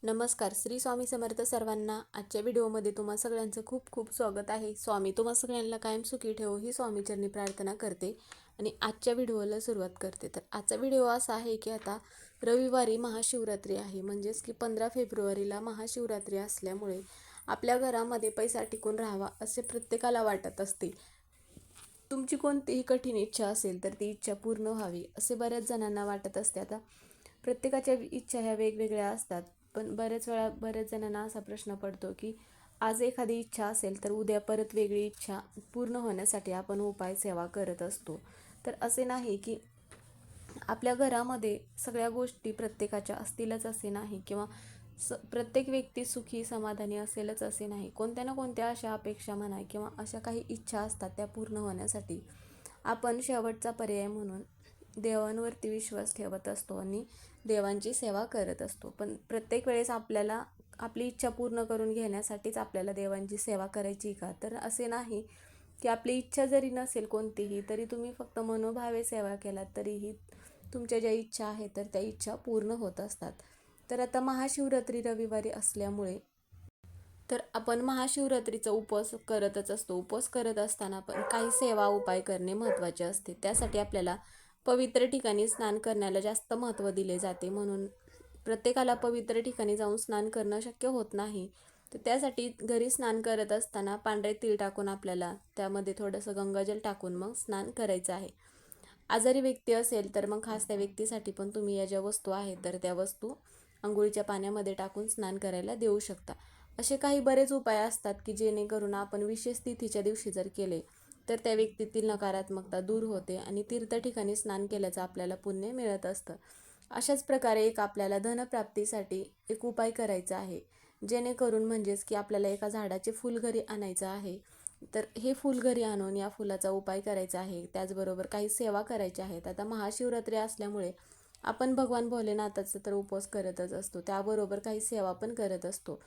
नमस्कार. श्री स्वामी समर्थ सर्वांना. आजच्या व्हिडिओमध्ये तुम्हा सगळ्यांचं खूप खूप स्वागत आहे. स्वामी तुम्हा सगळ्यांना कायम सुखी ठेवो ही स्वामीचरणी प्रार्थना करते आणि आजच्या व्हिडिओला सुरुवात करते. तर आजचा व्हिडिओ असा आहे की आता रविवारी महाशिवरात्री आहे, म्हणजेच की 15 फेब्रुवारीला महाशिवरात्री असल्यामुळे आपल्या घरामध्ये पैसा टिकून राहावा असे प्रत्येकाला वाटत असते. तुमची कोणतीही कठीण इच्छा असेल तर ती इच्छा पूर्ण व्हावी असे बऱ्याच जणांना वाटत असते. आता प्रत्येकाच्या इच्छा ह्या वेगवेगळ्या असतात, पण बऱ्याच वेळा बऱ्याच जणांना असा प्रश्न पडतो की आज एखादी इच्छा असेल तर उद्या परत वेगळी इच्छा पूर्ण होण्यासाठी आपण उपाय सेवा करत असतो. तर असे नाही की आपल्या घरामध्ये सगळ्या गोष्टी प्रत्येकाच्या असतीलच असे नाही, किंवा प्रत्येक व्यक्ती सुखी समाधानी असेलच असे नाही. कोणत्या ना कोणत्या अशा अपेक्षा म्हणा किंवा अशा काही इच्छा असतात, त्या पूर्ण होण्यासाठी आपण शेवटचा पर्याय म्हणून देवांवरती विश्वास ठेवत असतो आणि देवांची सेवा करत असतो. पण प्रत्येक वेळेस आपल्याला आपली इच्छा पूर्ण करून घेण्यासाठीच आपल्याला देवांची सेवा करायची का? तर असे नाही की आपली इच्छा जरी नसेल कोणतीही, तरी तुम्ही फक्त मनोभावे सेवा केलात तरीही तुमच्या ज्या इच्छा आहेत तर त्या इच्छा पूर्ण होत असतात. तर आता महाशिवरात्री रविवारी असल्यामुळे तर आपण महाशिवरात्रीचा उपवास करतच असतो. उपवास करत असताना पण काही सेवा उपाय करणे महत्त्वाचे असते. त्यासाठी आपल्याला पवित्र ठिकाणी स्नान करण्याला जास्त महत्त्व दिले जाते. म्हणून प्रत्येकाला पवित्र ठिकाणी जाऊन स्नान करणं शक्य होत नाही. तर त्यासाठी घरी स्नान करत असताना पांढरे तीळ टाकून आपल्याला त्यामध्ये थोडंसं गंगाजल टाकून मग स्नान करायचं आहे. आजारी व्यक्ती असेल तर मग खास त्या व्यक्तीसाठी पण तुम्ही या ज्या वस्तू आहेत तर त्या वस्तू अंघोळीच्या पाण्यामध्ये टाकून स्नान करायला देऊ शकता. असे काही बरेच उपाय असतात की जेणेकरून आपण विशेष तिथीच्या दिवशी जर केले तर त्या व्यक्तीतील नकारात्मकता दूर होते आणि तीर्थ ठिकाणी स्नान केल्याचं आपल्याला पुण्य मिळत असतं. अशाच प्रकारे एक आपल्याला धनप्राप्तीसाठी एक उपाय करायचा आहे, जेणेकरून म्हणजेच की आपल्याला एका झाडाचे फूल घरी आणायचं आहे. तर हे फूल घरी आणून या फुलाचा उपाय करायचा आहे. त्याचबरोबर काही सेवा करायच्या आहेत. आता महाशिवरात्री असल्यामुळे आपण भगवान भोलेनाथाचा तर उपवास करतच असतो, त्याबरोबर काही सेवा पण करत असतो.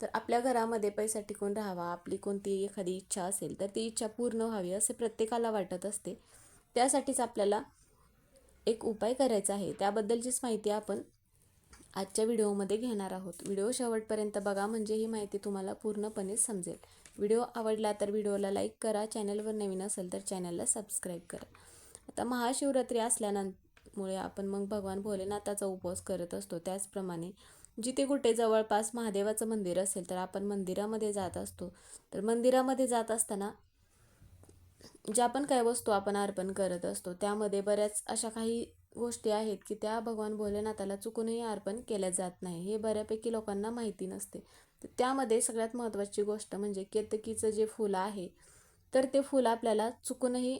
तर आपल्या घरामध्ये पैसा टिकून राहावा, आपली कोणती एखादी इच्छा असेल तर ती इच्छा पूर्ण व्हावी असे प्रत्येकाला वाटत असते. त्यासाठीच आपल्याला एक उपाय करायचा आहे. त्याबद्दलचीच माहिती आपण आजच्या व्हिडिओमध्ये घेणार आहोत. व्हिडिओ शेवटपर्यंत बघा, म्हणजे ही माहिती तुम्हाला पूर्णपणे समजेल. व्हिडिओ आवडला तर व्हिडिओला लाईक करा. चॅनलवर नवीन असेल तर चॅनलला सबस्क्राईब करा. आता महाशिवरात्री असल्यामुळे आपण मग भगवान भोलेनाथाचा उपवास करत असतो. त्याचप्रमाणे जिथे कुठे जवळपास महादेवाचं मंदिर असेल तर आपण मंदिरामध्ये जात असतो. तर मंदिरामध्ये जात असताना ज्या पण काही वस्तू आपण अर्पण करत असतो त्यामध्ये बऱ्याच अशा काही गोष्टी आहेत की त्या भगवान भोलेनाथाला चुकूनही अर्पण केल्या जात नाही. हे बऱ्यापैकी लोकांना माहिती नसते. तर त्यामध्ये सगळ्यात महत्त्वाची गोष्ट म्हणजे केतकीचं जे फूल आहे तर ते फूल आपल्याला चुकूनही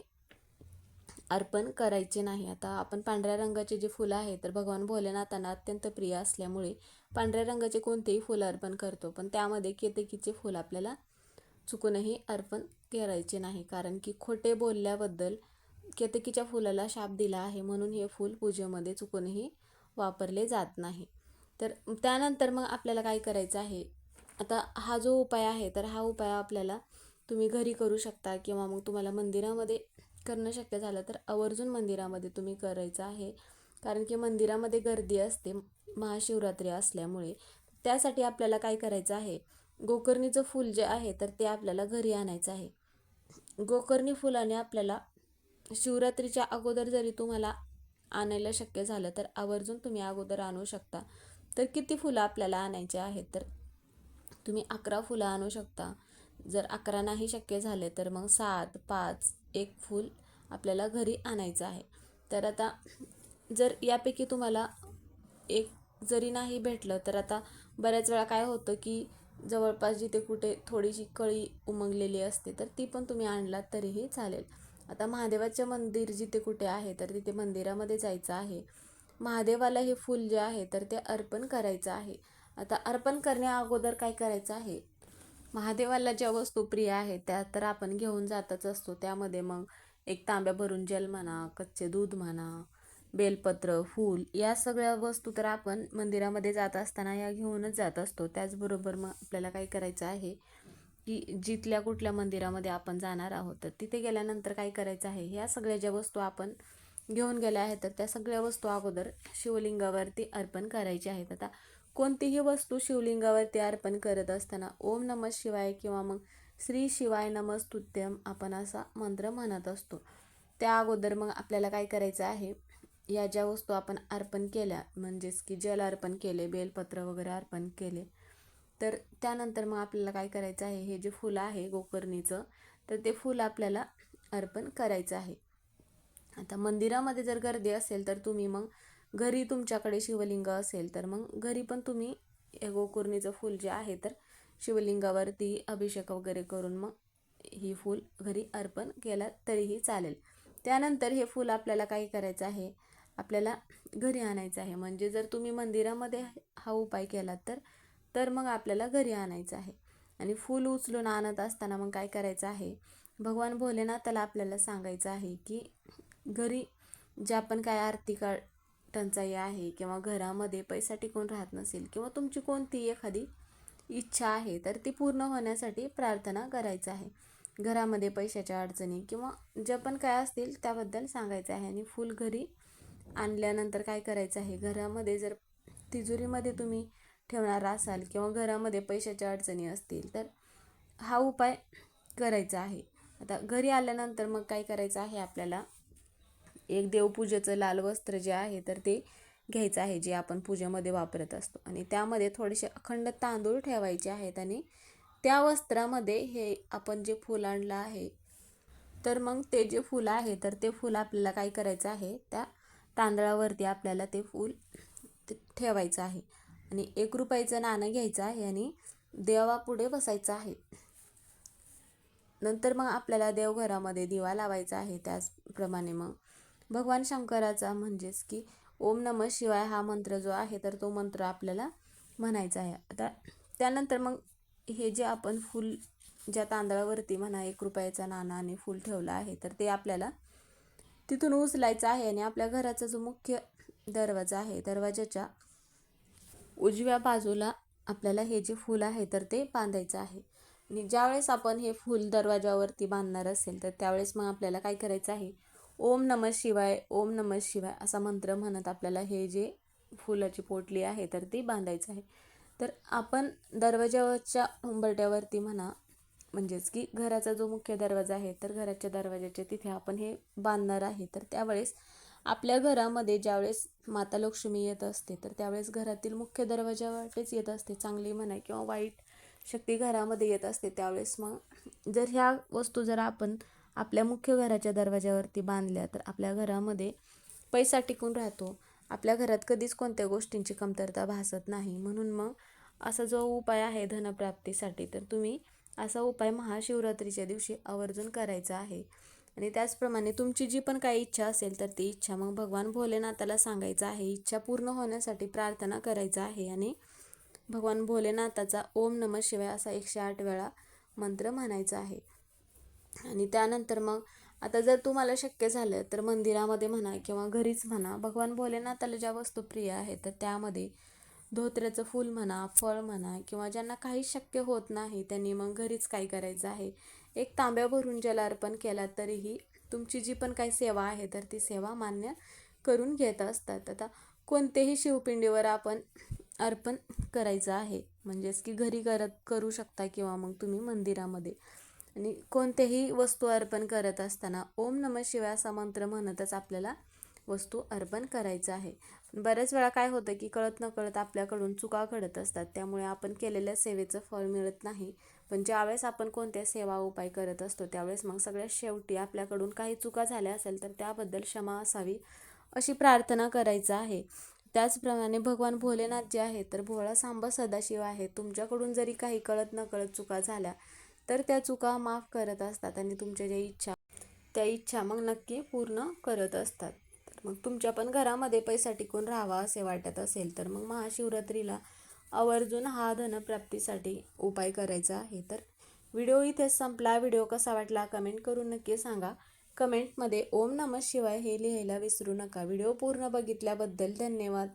अर्पण करायचे नाही. आता आपण पांढऱ्या रंगाचे जे फुलं आहे तर भगवान भोलेनाथांना अत्यंत प्रिय असल्यामुळे पांढऱ्या रंगाचे कोणतेही फुलं अर्पण करतो, पण त्यामध्ये केतकीचे फूल आपल्याला चुकूनही अर्पण करायचे नाही, कारण की खोटे बोलल्याबद्दल केतकीच्या फुलाला शाप दिला आहे, म्हणून हे फूल पूजेमध्ये चुकूनही वापरले जात नाही. तर त्यानंतर मग आपल्याला काय करायचं आहे, आता हा जो उपाय आहे तर हा उपाय आपल्याला तुम्ही घरी करू शकता किंवा मग तुम्हाला मंदिरामध्ये करणं शक्य झालं तर आवर्जून मंदिरामध्ये तुम्ही करायचं आहे, कारण की मंदिरामध्ये गर्दी असते महाशिवरात्री असल्यामुळे. त्यासाठी आपल्याला काय करायचं आहे, गोकर्णीचं फूल जे आहे तर ते आपल्याला घरी आणायचं आहे. गोकर्णी फुलाने आपल्याला शिवरात्रीच्या अगोदर जरी तुम्हाला आणायला शक्य झालं तर आवर्जून तुम्ही अगोदर आणू शकता. तर किती फुलं आपल्याला आणायचे आहेत, तर तुम्ही 11 फुलं आणू शकता. जर 11 नाही शक्य झाले तर मग 7, 5, 1 फूल आपल्याला घरी आणायचं आहे. तर आता जर यापैकी तुम्हाला एक जरी नाही भेटलं तर आता बऱ्याच वेळा काय होतं की जवळपास जिथे कुठे थोडीशी कळी उमगलेली असते तर ती पण तुम्ही आणलात तरीही चालेल. आता महादेवाचे मंदिर जिथे कुठे आहे तर तिथे मंदिरामध्ये जायचं आहे. महादेवाला हे फूल जे आहे तर ते अर्पण करायचं आहे. आता अर्पण करण्या अगोदर काय करायचं आहे, महादेवाला ज्या वस्तू प्रिय आहेत त्या तर आपण घेऊन जातच असतो. त्यामध्ये मग एक तांब्या भरून जल म्हणा, कच्चे दूध म्हणा, बेलपत्र, फूल या सगळ्या वस्तू तर आपण मंदिरामध्ये जात असताना या घेऊनच जात असतो. त्याचबरोबर मग आपल्याला काय करायचं आहे की जिथल्या कुठल्या मंदिरामध्ये आपण जाणार आहोत तर तिथे गेल्यानंतर काय करायचं आहे, ह्या सगळ्या ज्या वस्तू आपण घेऊन गेल्या आहेत तर त्या सगळ्या वस्तू अगोदर शिवलिंगावरती अर्पण करायच्या आहेत. आता कोणतीही वस्तू शिवलिंगावरती अर्पण करत असताना ओम नमः शिवाय किंवा मग श्री शिवाय नमस्तुत्यम आपण असा मंत्र म्हणत असतो. त्या अगोदर मग आपल्याला काय करायचं आहे, या ज्या वस्तू आपण अर्पण केल्या म्हणजेच की जल अर्पण केले, बेलपत्र वगैरे अर्पण केले, तर त्यानंतर मग आपल्याला काय करायचं आहे, हे जे फुलं आहे गोकर्णीचं, तर ते फूल आपल्याला अर्पण करायचं आहे. आता मंदिरामध्ये जर गर्दी असेल तर तुम्ही मग घरी तुमच्याकडे शिवलिंग असेल तर मग घरी पण तुम्ही हे गोकर्णीचं फूल जे आहे तर शिवलिंगावरती अभिषेक वगैरे करून मग ही फूल घरी अर्पण केला तरीही चालेल. त्यानंतर हे फूल आपल्याला काय करायचं आहे, आपल्याला घरी आणायचं आहे. म्हणजे जर तुम्ही मंदिरामध्ये हा उपाय केला तर मग आपल्याला घरी आणायचं आहे. आणि फूल उचलून आणत असताना मग काय करायचं आहे, भगवान भोलेनाथाला आपल्याला सांगायचं आहे की घरी ज्या पण काय आर्थिक टंचाई आहे किंवा घरामध्ये पैसा टिकून राहत नसेल किंवा तुमची कोणती एखादी इच्छा आहे तर ती पूर्ण होण्यासाठी प्रार्थना करायचं आहे. घरामध्ये पैशाच्या अडचणी किंवा ज्या पण काय असतील त्याबद्दल सांगायचं आहे. आणि फूल घरी आणल्यानंतर काय करायचं आहे, घरामध्ये जर तिजोरीमध्ये तुम्ही ठेवणार असाल किंवा घरामध्ये पैशाच्या अडचणी असतील तर हा उपाय करायचा आहे. आता घरी आल्यानंतर मग काय करायचं आहे, आपल्याला एक देवपूजेचं लाल वस्त्र जे आहे तर ते घ्यायचं आहे, जे आपण पूजेमध्ये वापरत असतो. आणि त्यामध्ये थोडेसे अखंड तांदूळ ठेवायचे आहेत. आणि त्या वस्त्रामध्ये हे आपण जे फूल आणलं आहे तर मग ते जे फूल आहे तर ते फूल आपल्याला काय करायचं आहे, त्या तांदळावरती आपल्याला ते फूल ठेवायचं आहे. आणि 1 रुपयाचं नाणं घ्यायचं आहे आणि देवापुढे बसायचं आहे. नंतर मग आपल्याला देवघरामध्ये दिवा लावायचा आहे. त्याचप्रमाणे मग भगवान शंकराचा म्हणजेच की ओम नमः शिवाय हा मंत्र जो आहे तर तो मंत्र आपल्याला म्हणायचा आहे. आता त्यानंतर मग हे जे आपण फूल ज्या तांदळावरती म्हणा 1 रुपयाचा नाणं आणि फूल ठेवलं आहे तर ते आपल्याला तिथून उचलायचं आहे. आणि आपल्या घराचा जो मुख्य दरवाजा आहे, दरवाजाच्या उजव्या बाजूला आपल्याला हे जे फूल आहे तर ते बांधायचं आहे. आणि ज्यावेळेस आपण हे फूल दरवाजावरती बांधणार असेल तर त्यावेळेस मग आपल्याला काय करायचं आहे, ओम नमः शिवाय ओम नमः शिवाय असा मंत्र म्हणत आपल्याला हे जे फुलाची पोटली आहे तर ती बांधायचं आहे. तर आपण दरवाजाच्या उंबरट्यावरती म्हणा म्हणजेच की घराचा जो मुख्य दरवाजा आहे तर घराच्या दरवाजाच्या तिथे आपण हे बांधणार आहे. तर त्यावेळेस आपल्या घरामध्ये ज्यावेळेस माता लक्ष्मी येत असते तर त्यावेळेस घरातील मुख्य दरवाजावरतीच येत असते, चांगली म्हणा किंवा वाईट शक्ती घरामध्ये येत असते. त्यावेळेस मग जर ह्या वस्तू जर आपण आपल्या मुख्य घराच्या दरवाजावरती बांधल्या तर आपल्या घरामध्ये पैसा टिकून राहतो. आपल्या घरात कधीच कोणत्या गोष्टींची कमतरता भासत नाही. म्हणून मग असा जो उपाय आहे धनप्राप्तीसाठी तर तुम्ही असा उपाय महाशिवरात्रीच्या दिवशी आवर्जून करायचा आहे. आणि त्याचप्रमाणे तुमची जी पण काही इच्छा असेल तर ती इच्छा मग भगवान भोलेनाथाला सांगायचं आहे. इच्छा पूर्ण होण्यासाठी प्रार्थना करायचं आहे. आणि भगवान भोलेनाथाचा ओम नमः शिवाय असा 108 वेळा मंत्र म्हणायचा आहे. आणि त्यानंतर मग आता जर तुम्हाला शक्य झालं तर मंदिरामध्ये म्हणा किंवा घरीच म्हणा भगवान भोलेनाथाला ज्या वस्तू प्रिय आहेत तर त्यामध्ये धोत्र्याचं फूल म्हणा, फळ म्हणा किंवा ज्यांना काही शक्य होत नाही त्यांनी मग घरीच काय करायचं आहे, एक तांब्या भरून जल अर्पण केला तरीही तुमची जी पण काही सेवा आहे तर ती सेवा मान्य करून घेत असतात. आता कोणतेही शिवपिंडीवर आपण अर्पण करायचं आहे, म्हणजेच की घरी करू शकता किंवा मग तुम्ही मंदिरामध्ये. आणि कोणतेही वस्तू अर्पण करत असताना ओम नमः शिवाय असा मंत्र म्हणतच आपल्याला वस्तू अर्पण करायचं आहे. बऱ्याच वेळा काय होतं की कळत नकळत आपल्याकडून चुका घडत असतात, त्यामुळे आपण केलेल्या सेवेचं फळ मिळत नाही. पण ज्यावेळेस आपण कोणत्या सेवा उपाय करत असतो त्यावेळेस मग सगळ्यात शेवटी आपल्याकडून काही चुका झाल्या असेल तर त्याबद्दल क्षमा असावी अशी प्रार्थना करायचं आहे. त्याचप्रमाणे भगवान भोलेनाथ जे आहे तर भोळा सांबा सदाशिव आहे, तुमच्याकडून जरी काही कळत नकळत चुका झाल्या तर त्या चुका माफ करत असतात आणि तुमच्या ज्या इच्छा त्या इच्छा मग नक्की पूर्ण करत असतात. तर मग तुमच्या पण घरामध्ये पैसा टिकून राहावा असे वाटत असेल तर मग महाशिवरात्रीला आवर्जून हा धनप्राप्तीसाठी उपाय करायचा आहे. तर व्हिडिओ इथेच संपला. व्हिडिओ कसा वाटला कमेंट करून नक्की सांगा. कमेंटमध्ये ओम नमः शिवाय हे लिहायला विसरू नका. व्हिडिओ पूर्ण बघितल्याबद्दल धन्यवाद.